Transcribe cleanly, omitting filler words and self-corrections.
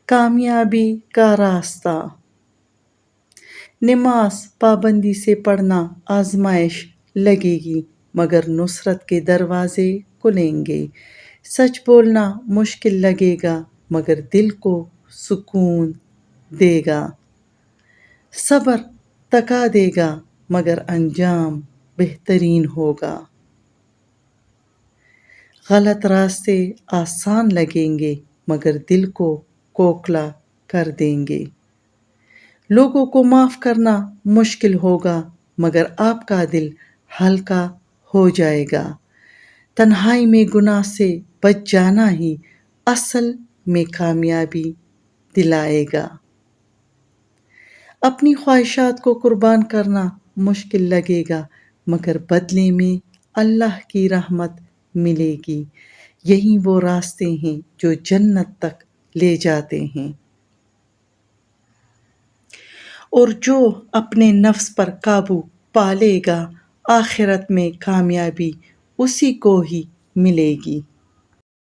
کامیابی کا راستہ۔ نماز پابندی سے پڑھنا آزمائش لگے گی مگر نصرت کے دروازے کھلیں گے۔ سچ بولنا مشکل لگے گا مگر دل کو سکون دے گا۔ صبر تھکا دے گا مگر انجام بہترین ہوگا۔ غلط راستے آسان لگیں گے مگر دل کو کھوکھلا کر دیں گے۔ لوگوں کو معاف کرنا مشکل ہوگا مگر آپ کا دل ہلکا ہو جائے گا۔ تنہائی میں گناہ سے بچ جانا ہی اصل میں کامیابی دلائے گا۔ اپنی خواہشات کو قربان کرنا مشکل لگے گا مگر بدلے میں اللہ کی رحمت ملے گی۔ یہی وہ راستے ہیں جو جنت تک لے جاتے ہیں۔ اور جو اپنے نفس پر قابو پا لے گا آخرت میں کامیابی اسی کو ہی ملے گی۔